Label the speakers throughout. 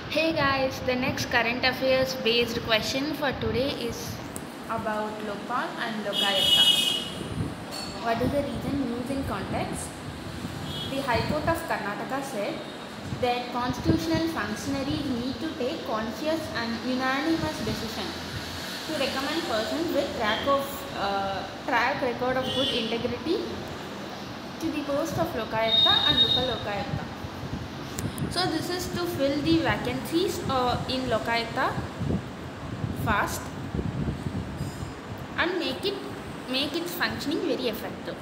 Speaker 1: Hey guys, the next current affairs based question for today is about Lokpal and Lokayukta. What is the reason used in context? The High Court of Karnataka said that constitutional functionaries need to take conscious and unanimous decision to recommend persons with track record of good integrity to the post of Lokayukta and Lokayukta. So this is to fill the vacancies in Lokayukta fast and make its functioning very effective.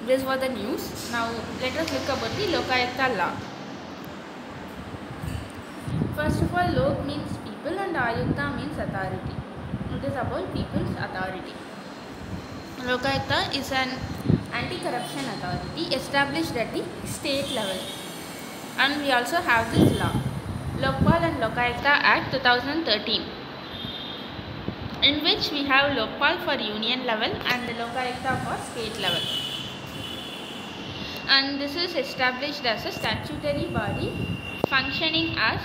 Speaker 1: This was the news. Now let us look about the Lokayukta law. First of all, Lok means people and Ayukta means authority. It is about people's authority. Lokayukta is an anti-corruption authority established at the state level. And we also have this law, Lokpal and Lokayukta Act 2013, in which we have Lokpal for union level and Lokayukta for state level. And this is established as a statutory body functioning as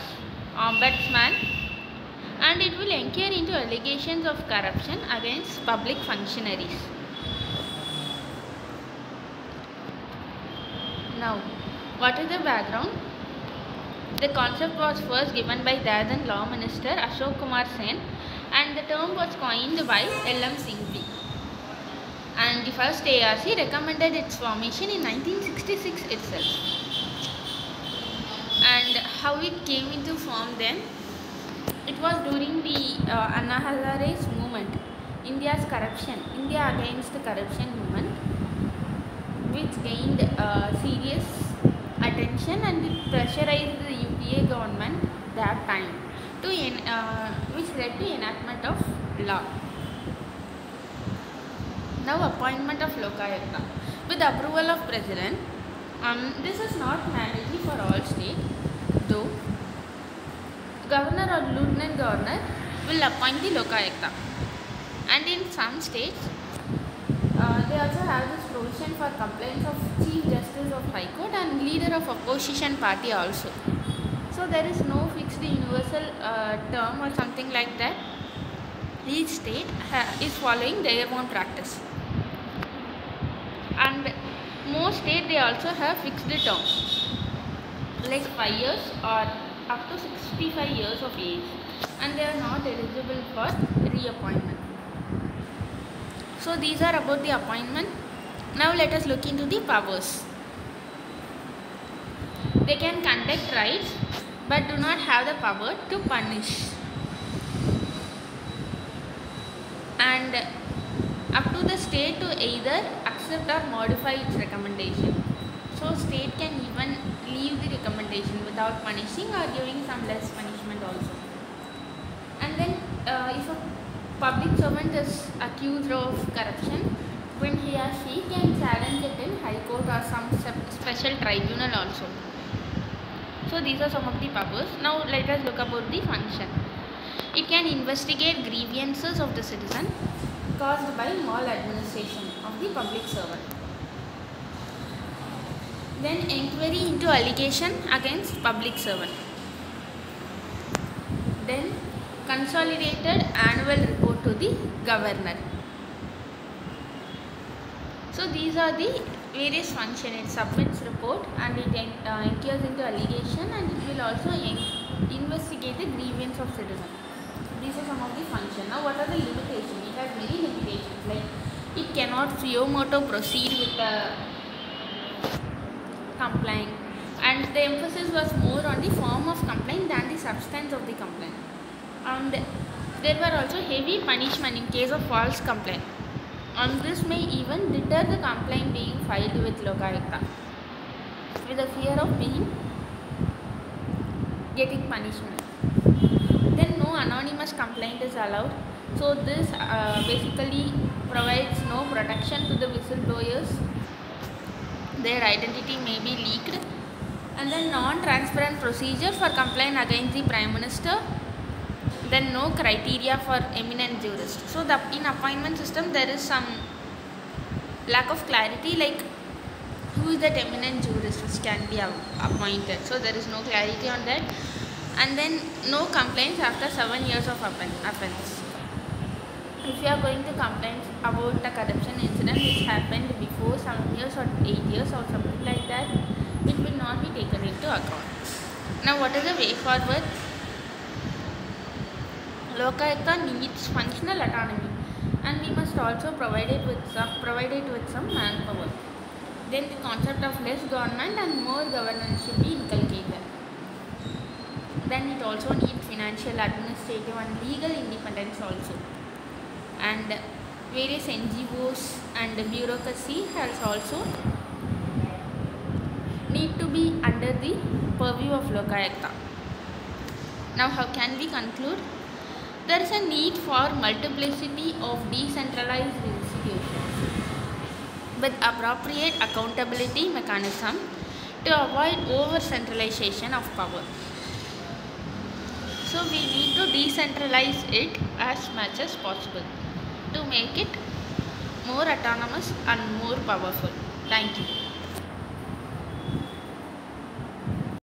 Speaker 1: ombudsman, and it will inquire into allegations of corruption against public functionaries. Now, what is the background? The concept was first given by then Law Minister Ashok Kumar Sen, and the term was coined by L.M. Singhvi. And the first ARC recommended its formation in 1966 itself. And how it came into form then? It was during the Anna Hazare's movement, India Against Corruption movement, which gained serious attention, and it pressurized the UPA government that time which led to enactment of law. Now appointment of Lokayukta. With approval of President, this is not mandatory for all states, though Governor or Lieutenant Governor will appoint the Lokayukta. And in some states, they also have this provision for complaints of Chief Justice of High Court and leader of opposition party also. So there is no fixed universal term or something like that. Each state is following their own practice. And most states they also have fixed terms, like 5 years or up to 65 years of age, and they are not eligible for reappointment. So these are about the appointment. Now let us look into the powers. They can conduct rights but do not have the power to punish. And up to the state to either accept or modify its recommendation. So state can even leave the recommendation without punishing or giving some less punishment also. And then if a public servant is accused of corruption, when he or she can challenge it in High Court or some special tribunal also. So these are some of the powers. Now let us look about the function. It can investigate grievances of the citizen caused by maladministration of the public servant. Then inquiry into allegation against public servant. Then consolidated annual report to the governor. So these are the various functions. It submits report and it inquires into allegation, and it will also investigate the grievance of citizen. These are some of the functions. Now what are the limitations? It has many limitations, like it cannot suo motu proceed with the complaint, and the emphasis was more on the form of complaint than the substance of the complaint. And there were also heavy punishment in case of false complaint, and this may even deter the complaint being filed with Lokayukta with the fear of getting punishment. Then no anonymous complaint is allowed. So this basically provides no protection to the whistleblowers. Their identity may be leaked. And then non-transparent procedure for complaint against the Prime Minister. Then no criteria for eminent jurist. So in appointment system there is some lack of clarity, like who is that eminent jurist which can be appointed. So there is no clarity on that. and then no complaints after 7 years of offense. If you are going to complain about a corruption incident which happened before 7 years or 8 years or something like that, it will not be taken into account. Now, what is the way forward? Lokayukta needs functional autonomy, and we must also provide it with some manpower. Then the concept of less government and more governance should be inculcated. Then it also needs financial, administrative and legal independence also. And various NGOs and bureaucracy has also need to be under the purview of Lokayukta. Now, how can we conclude? There is a need for multiplicity of decentralized institutions with appropriate accountability mechanism to avoid over-centralization of power. So we need to decentralize it as much as possible to make it more autonomous and more powerful. Thank you.